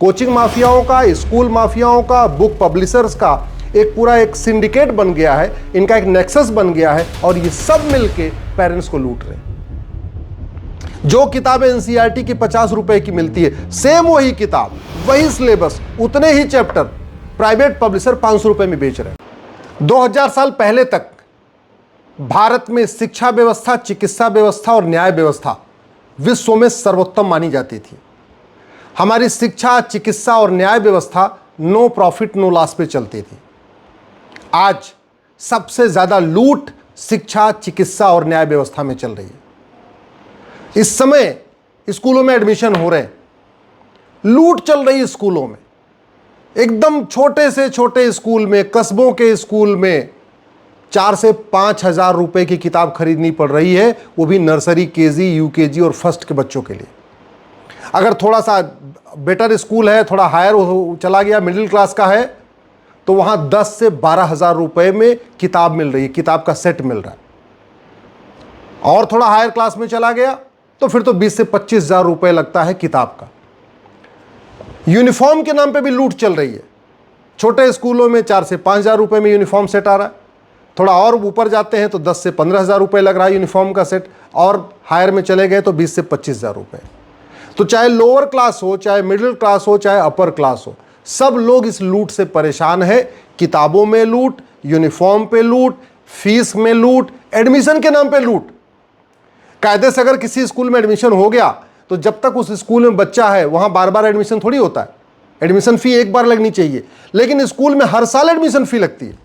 Coaching माफियाओं का, school माफियाओं का, बुक पब्लिशर्स का एक सिंडिकेट बन गया है, इनका एक नेक्सस बन गया है और ये सब मिलके पेरेंट्स को लूट रहे हैं। जो किताबें एनसीईआरटी की 50 रुपए की मिलती है, सेम वही किताब, वही सिलेबस, उतने ही चैप्टर प्राइवेट पब्लिशर 500 रुपए में बेच रहे हैं। 2000 साल पहले तक भारत में शिक्षा व्यवस्था, चिकित्सा व्यवस्था और न्याय व्यवस्था विश्व में सर्वोत्तम मानी जाती थी। हमारी शिक्षा, चिकित्सा और न्याय व्यवस्था नो प्रॉफिट नो लॉस पे चलती थी। आज सबसे ज्यादा लूट शिक्षा, चिकित्सा और न्याय व्यवस्था में चल रही है। इस समय स्कूलों में एडमिशन हो रहे हैं, लूट चल रही है स्कूलों में। एकदम छोटे से छोटे स्कूल में, कस्बों के स्कूल में 4 से 5 हजार रुपए की किताब खरीदनी पड़ रही है, वो भी नर्सरी, केजी, यूकेजी और फर्स्ट के बच्चों के लिए। अगर थोड़ा सा बेटर स्कूल है, थोड़ा हायर चला गया, मिडिल क्लास का है, तो वहां 10 से 12 हजार रुपए में किताब मिल रही है, किताब का सेट मिल रहा है। और थोड़ा हायर क्लास में चला गया तो फिर तो 20 से 25 हजार रुपए लगता है किताब का। यूनिफॉर्म के नाम पे भी लूट चल रही है। छोटे स्कूलों में 4 से 5 हजार रुपए में यूनिफॉर्म सेट आ रहा है, थोड़ा और ऊपर जाते हैं तो 10 से 15 हजार रुपए लग रहा है यूनिफॉर्म का सेट, और हायर में चले गए तो 20 से 25 हजार रुपए। तो चाहे लोअर क्लास हो, चाहे मिडिल क्लास हो, चाहे अपर क्लास हो, सब लोग इस लूट से परेशान है। किताबों में लूट, यूनिफॉर्म पे लूट, फीस में लूट, एडमिशन के नाम पे लूट। कायदे से अगर किसी स्कूल में एडमिशन हो गया तो जब तक उस स्कूल में बच्चा है वहां बार बार एडमिशन थोड़ी होता है। एडमिशन फी एक बार लगनी चाहिए, लेकिन स्कूल में हर साल एडमिशन फी लगती है।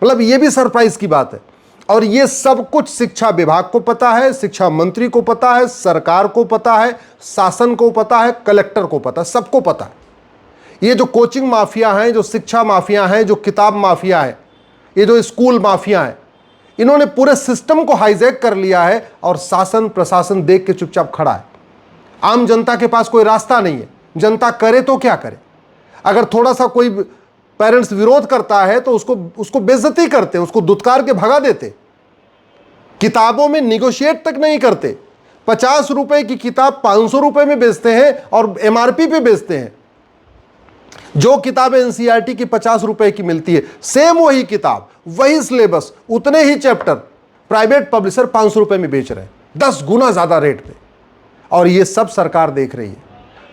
मतलब ये भी सरप्राइज की बात है। और ये सब कुछ शिक्षा विभाग को पता है, शिक्षा मंत्री को पता है, सरकार को पता है, शासन को पता है, कलेक्टर को पता है, सबको पता है। ये जो कोचिंग माफिया हैं, जो शिक्षा माफिया हैं, जो किताब माफिया है, ये जो स्कूल माफिया है, इन्होंने पूरे सिस्टम को हाईजैक कर लिया है और शासन प्रशासन देख के चुपचाप खड़ा है। आम जनता के पास कोई रास्ता नहीं है। जनता करे तो क्या करे। अगर थोड़ा सा कोई पेरेंट्स विरोध करता है तो उसको बेइज्जती करते, उसको दुत्कार के भगा देते। किताबों में निगोशिएट तक नहीं करते। 50 रुपए की किताब 500 रुपए में बेचते हैं और एमआरपी पे बेचते हैं। जो किताबें एनसीईआरटी की 50 रुपए की मिलती है, सेम वही किताब, वही सिलेबस, उतने ही चैप्टर प्राइवेट पब्लिशर 500 रुपए में बेच रहे हैं, 10 गुना ज्यादा रेट पे। और ये सब सरकार देख रही है।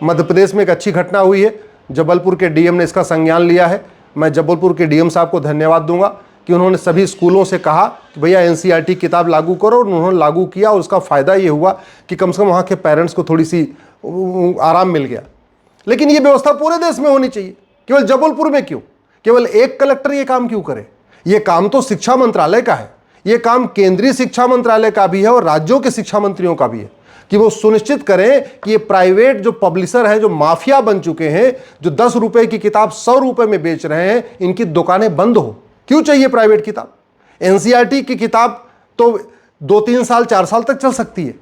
मध्य प्रदेश में एक अच्छी घटना हुई है, जबलपुर के डीएम ने इसका संज्ञान लिया है। मैं जबलपुर के डीएम साहब को धन्यवाद दूंगा कि उन्होंने सभी स्कूलों से कहा कि भैया एनसीईआरटी किताब लागू करो, और उन्होंने लागू किया। और उसका फायदा ये हुआ कि कम से कम वहाँ के पेरेंट्स को थोड़ी सी आराम मिल गया। लेकिन ये व्यवस्था पूरे देश में होनी चाहिए, केवल जबलपुर में क्यों? केवल एक कलेक्टर ये काम क्यों करे? ये काम तो शिक्षा मंत्रालय का है, ये काम केंद्रीय शिक्षा मंत्रालय का भी है और राज्यों के शिक्षा मंत्रियों का भी है कि वो सुनिश्चित करें कि ये प्राइवेट जो पब्लिशर हैं, जो माफिया बन चुके हैं, जो 10 रुपए की किताब 100 रुपए में बेच रहे हैं, इनकी दुकानें बंद हो। क्यों चाहिए प्राइवेट किताब? एनसीईआरटी की किताब तो 2-3 साल 4 साल तक चल सकती है।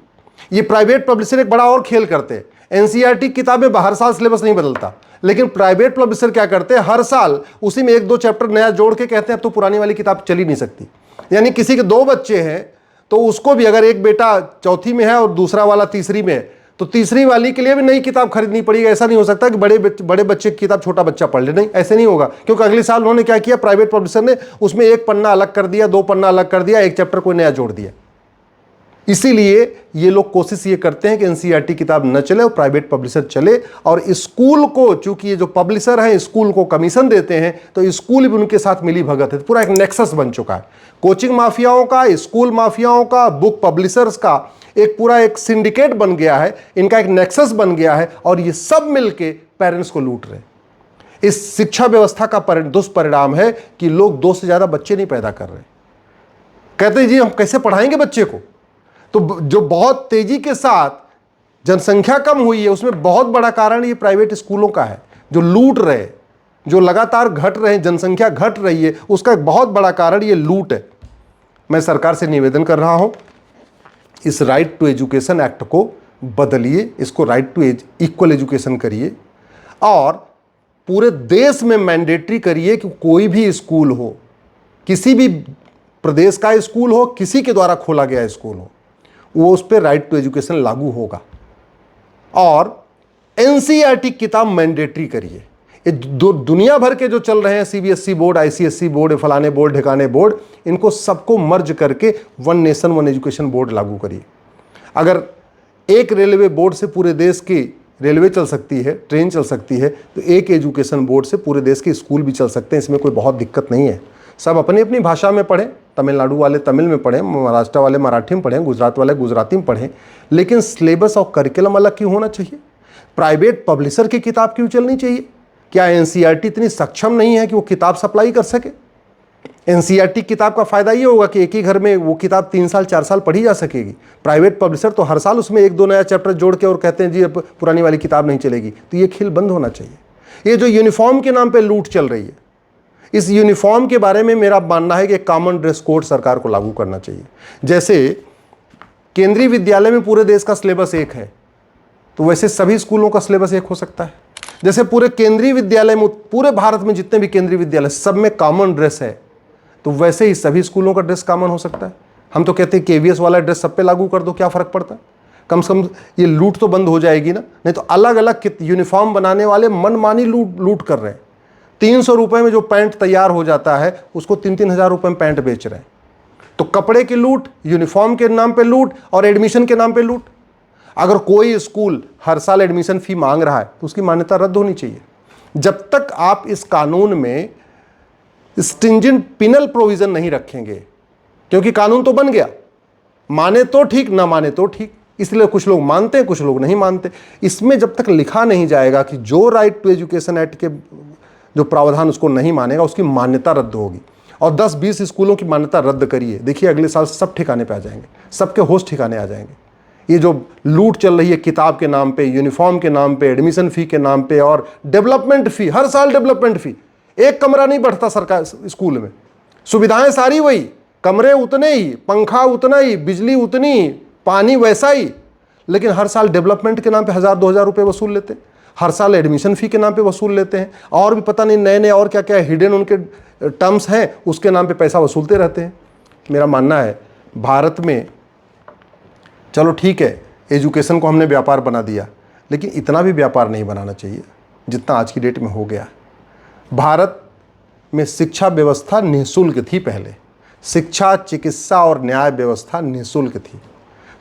ये प्राइवेट पब्लिशर एक बड़ा और खेल करते हैं। एनसीईआरटी किताबें हर साल सिलेबस नहीं बदलता, लेकिन प्राइवेट पब्लिशर क्या करते हैं, हर साल उसी में 1-2 चैप्टर नया जोड़ के कहते हैं अब तो पुरानी वाली किताब चल ही नहीं सकती। यानी किसी के 2 बच्चे हैं तो उसको भी, अगर एक बेटा चौथी में है और दूसरा वाला तीसरी में है, तो तीसरी वाली के लिए भी नई किताब खरीदनी पड़ेगी। ऐसा नहीं हो सकता कि बड़े बच्चे की किताब छोटा बच्चा पढ़ ले, नहीं, ऐसे नहीं होगा। क्योंकि अगले साल उन्होंने क्या किया, प्राइवेट पब्लिशर ने उसमें 1 पन्ना अलग कर दिया, 2 पन्ना अलग कर दिया, 1 चैप्टर कोई नया जोड़ दिया। इसीलिए ये लोग कोशिश ये करते हैं कि एनसीईआरटी किताब न चले और प्राइवेट पब्लिशर चले। और स्कूल को, चूंकि ये जो पब्लिशर हैं स्कूल को कमीशन देते हैं, तो स्कूल भी उनके साथ मिली भगत है। पूरा एक नेक्सस बन चुका है। कोचिंग माफियाओं का, स्कूल माफियाओं का, बुक पब्लिशर्स का एक सिंडिकेट बन गया है, इनका एक नेक्सस बन गया है और ये सब मिलके पेरेंट्स को लूट रहे हैं। इस शिक्षा व्यवस्था का दुष्परिणाम है कि लोग 2 से ज्यादा बच्चे नहीं पैदा कर रहे। कहते हैं जी हम कैसे पढ़ाएंगे बच्चे को? तो जो बहुत तेजी के साथ जनसंख्या कम हुई है, उसमें बहुत बड़ा कारण ये प्राइवेट स्कूलों का है, जो लूट रहे, जो लगातार घट रहे हैं, जनसंख्या घट रही है, उसका एक बहुत बड़ा कारण ये लूट है। मैं सरकार से निवेदन कर रहा हूं, इस राइट टू एजुकेशन एक्ट को बदलिए, इसको राइट टू इक्वल एजुकेशन करिए और पूरे देश में मैंडेटरी करिए कि कोई भी स्कूल हो, किसी भी प्रदेश का स्कूल हो, किसी के द्वारा खोला गया स्कूल हो, वो उस पर राइट टू एजुकेशन लागू होगा। और एनसीईआरटी किताब मैंडेटरी करिए। ये दुनिया भर के जो चल रहे हैं सीबीएसई बोर्ड, आईसीएसई बोर्ड, फलाने बोर्ड, ढिकाने बोर्ड, इनको सबको मर्ज करके one nation one education board लागू करिए। अगर एक रेलवे बोर्ड से पूरे देश की रेलवे चल सकती है, ट्रेन चल सकती है, तो एक एजुकेशन बोर्ड से पूरे देश के स्कूल भी चल सकते हैं। इसमें कोई बहुत दिक्कत नहीं है। सब अपनी अपनी भाषा में पढ़ें, तमिलनाडु वाले तमिल में पढ़ें, महाराष्ट्र वाले मराठी में पढ़ें, गुजरात वाले गुजराती में पढ़ें, लेकिन सिलेबस और करिकुलम अलग क्यों होना चाहिए? प्राइवेट पब्लिशर की किताब क्यों चलनी चाहिए? क्या एनसीईआरटी इतनी सक्षम नहीं है कि वो किताब सप्लाई कर सके? एनसीईआरटी किताब का फायदा ये होगा कि एक ही घर में वो किताब 3 साल 4 साल पढ़ी जा सकेगी। प्राइवेट पब्लिशर तो हर साल उसमें 1-2 नया चैप्टर जोड़ के और कहते हैं जी अब पुरानी वाली किताब नहीं चलेगी। तो ये खेल बंद होना चाहिए। ये जो यूनिफॉर्म के नाम पे लूट चल रही है, इस यूनिफॉर्म के बारे में मेरा मानना है कि एक कॉमन ड्रेस कोड सरकार को लागू करना चाहिए। जैसे केंद्रीय विद्यालय में पूरे देश का सिलेबस एक है, तो वैसे सभी स्कूलों का सिलेबस एक हो सकता है। जैसे पूरे केंद्रीय विद्यालय में, पूरे भारत में जितने भी केंद्रीय विद्यालय सब में कॉमन ड्रेस है, तो वैसे ही सभी स्कूलों का ड्रेस कॉमन हो सकता है। हम तो कहते हैं केवीएस वाला ड्रेस सब पे लागू कर दो, क्या फ़र्क पड़ता है? कम से कम ये लूट तो बंद हो जाएगी ना। नहीं तो अलग अलग यूनिफॉर्म बनाने वाले मनमानी लूट कर रहे हैं। 300 रुपये में जो पैंट तैयार हो जाता है उसको 3-3 हज़ार रुपये में पैंट बेच रहे हैं। तो कपड़े की लूट, यूनिफॉर्म के नाम पे लूट और एडमिशन के नाम पे लूट। अगर कोई स्कूल हर साल एडमिशन फ़ी मांग रहा है तो उसकी मान्यता रद्द होनी चाहिए। जब तक आप इस कानून में स्ट्रिंजेंट पिनल प्रोविज़न नहीं रखेंगे, क्योंकि कानून तो बन गया, माने तो ठीक, ना माने तो ठीक, इसलिए कुछ लोग मानते हैं, कुछ लोग नहीं मानते। इसमें जब तक लिखा नहीं जाएगा कि जो राइट टू एजुकेशन एक्ट के जो प्रावधान उसको नहीं मानेगा उसकी मान्यता रद्द होगी। और 10-20 स्कूलों की मान्यता रद्द करिए, देखिए अगले साल सब ठिकाने पे आ जाएंगे, सबके होश ठिकाने आ जाएंगे। ये जो लूट चल रही है किताब के नाम पे, यूनिफॉर्म के नाम पे, एडमिशन फ़ी के नाम पे और डेवलपमेंट फ़ी, हर साल डेवलपमेंट फ़ी, एक कमरा नहीं बढ़ता सरकार स्कूल में, सुविधाएं सारी वही, कमरे उतने ही, पंखा उतना ही, बिजली उतनी ही, पानी वैसा ही, लेकिन हर साल डेवलपमेंट के नाम पे 1000-2000 रुपये वसूल लेते हैं, हर साल एडमिशन फ़ी के नाम पे वसूल लेते हैं, और भी पता नहीं नए नए और क्या क्या हिडन उनके टर्म्स हैं, उसके नाम पे पैसा वसूलते रहते हैं। मेरा मानना है भारत में, चलो ठीक है एजुकेशन को हमने व्यापार बना दिया, लेकिन इतना भी व्यापार नहीं बनाना चाहिए जितना आज की डेट में हो गया। भारत में शिक्षा व्यवस्था निःशुल्क थी पहले, शिक्षा, चिकित्सा और न्याय व्यवस्था निःशुल्क थी।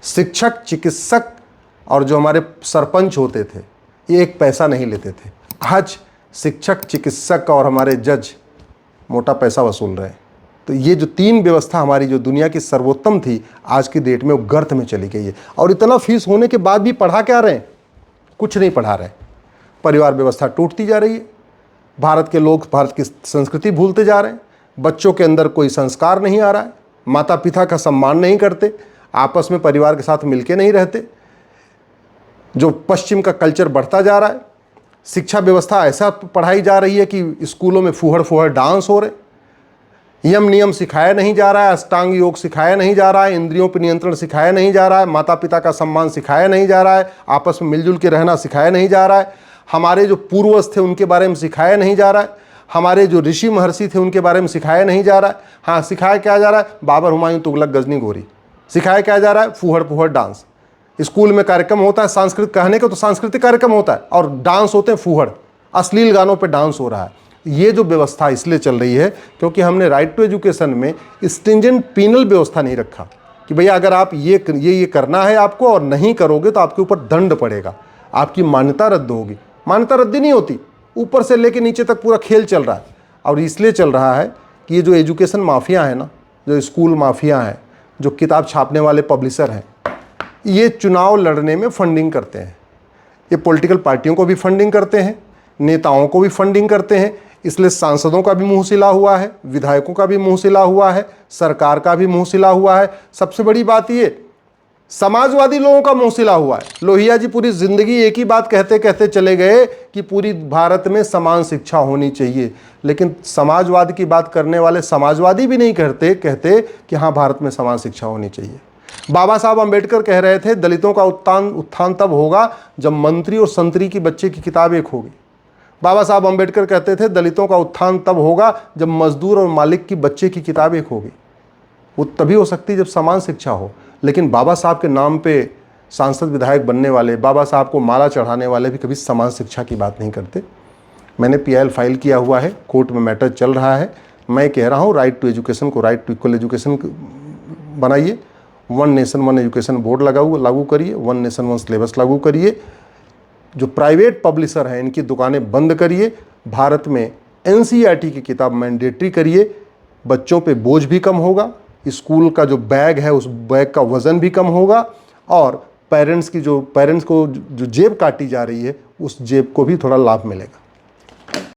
शिक्षक, चिकित्सक और जो हमारे सरपंच होते थे ये एक पैसा नहीं लेते थे। आज शिक्षक, चिकित्सक और हमारे जज मोटा पैसा वसूल रहे हैं। तो ये जो 3 व्यवस्था हमारी जो दुनिया की सर्वोत्तम थी, आज की डेट में वो गर्त में चली गई है। और इतना फीस होने के बाद भी पढ़ा क्या रहे हैं? कुछ नहीं पढ़ा रहे। परिवार व्यवस्था टूटती जा रही है, भारत के लोग भारत की संस्कृति भूलते जा रहे हैं, बच्चों के अंदर कोई संस्कार नहीं आ रहा है, माता पिता का सम्मान नहीं करते, आपस में परिवार के साथ मिलके नहीं रहते, जो पश्चिम का कल्चर बढ़ता जा रहा है। शिक्षा व्यवस्था ऐसा पढ़ाई जा रही है कि स्कूलों में फूहड़ फूहड़ डांस हो रहे, यम नियम सिखाया नहीं जा रहा है, अष्टांग योग सिखाया नहीं जा रहा है, इंद्रियों पर नियंत्रण सिखाया नहीं जा रहा है, माता पिता का सम्मान सिखाया नहीं जा रहा है, आपस में मिलजुल के रहना सिखाया नहीं जा रहा है, हमारे जो पूर्वज थे उनके बारे में सिखाया नहीं जा रहा है, हमारे जो ऋषि महर्षि थे उनके बारे में सिखाया नहीं जा रहा है। हाँ, सिखाया क्या जा रहा है? बाबर, हुमायूं, तुगलक, गजनी, घोरी। सिखाया क्या जा रहा है? फूहड़ फूहड़ डांस। स्कूल में कार्यक्रम होता है सांस्कृतिक, कहने का तो सांस्कृतिक कार्यक्रम होता है, और डांस होते हैं फूहड़, अश्लील गानों पर डांस हो रहा है। ये जो व्यवस्था इसलिए चल रही है क्योंकि हमने राइट टू एजुकेशन में स्ट्रिंजेंट पीनल व्यवस्था नहीं रखा कि भैया अगर आप ये करना है आपको और नहीं करोगे तो आपके ऊपर दंड पड़ेगा, आपकी मान्यता रद्द होगी। मान्यता रद्द नहीं होती, ऊपर से लेके नीचे तक पूरा खेल चल रहा है। और इसलिए चल रहा है कि ये जो एजुकेशन माफिया है ना, जो स्कूल माफिया हैं, जो किताब छापने वाले पब्लिशर हैं, ये चुनाव लड़ने में फंडिंग करते हैं। ये पॉलिटिकल पार्टियों को भी फंडिंग करते हैं, नेताओं को भी फंडिंग करते हैं। इसलिए सांसदों का भी मुंह सिला हुआ है, विधायकों का भी मुंह सिला हुआ है, सरकार का भी मुंह सिला हुआ है। सबसे बड़ी बात ये, समाजवादी लोगों का मुंह सिला हुआ है। लोहिया जी पूरी जिंदगी एक ही बात कहते कहते चले गए कि पूरी भारत में समान शिक्षा होनी चाहिए, लेकिन समाजवाद की बात करने वाले समाजवादी भी नहीं कहते कि हाँ भारत में समान शिक्षा होनी चाहिए। बाबा साहब अंबेडकर कह रहे थे दलितों का उत्थान तब होगा जब मंत्री और संतरी की बच्चे की किताब एक होगी। बाबा साहब अंबेडकर कहते थे दलितों का उत्थान तब होगा जब मजदूर और मालिक की बच्चे की किताब एक होगी। वो तभी हो सकती है जब समान शिक्षा हो। लेकिन बाबा साहब के नाम पे सांसद विधायक बनने वाले, बाबा साहब को माला चढ़ाने वाले भी कभी समान शिक्षा की बात नहीं करते। मैंने PIL फाइल किया हुआ है, कोर्ट में मैटर चल रहा है। मैं कह रहा हूँ राइट टू एजुकेशन को राइट टू इक्वल एजुकेशन बनाइए, 1 नेशन 1 एजुकेशन बोर्ड लागू करिए, 1 नेशन 1 सिलेबस लागू करिए। जो प्राइवेट पब्लिशर हैं इनकी दुकानें बंद करिए। भारत में NCERT की किताब मैंडेटरी करिए, बच्चों पे बोझ भी कम होगा, स्कूल का जो बैग है उस बैग का वज़न भी कम होगा, और पेरेंट्स को जो जेब काटी जा रही है उस जेब को भी थोड़ा लाभ मिलेगा।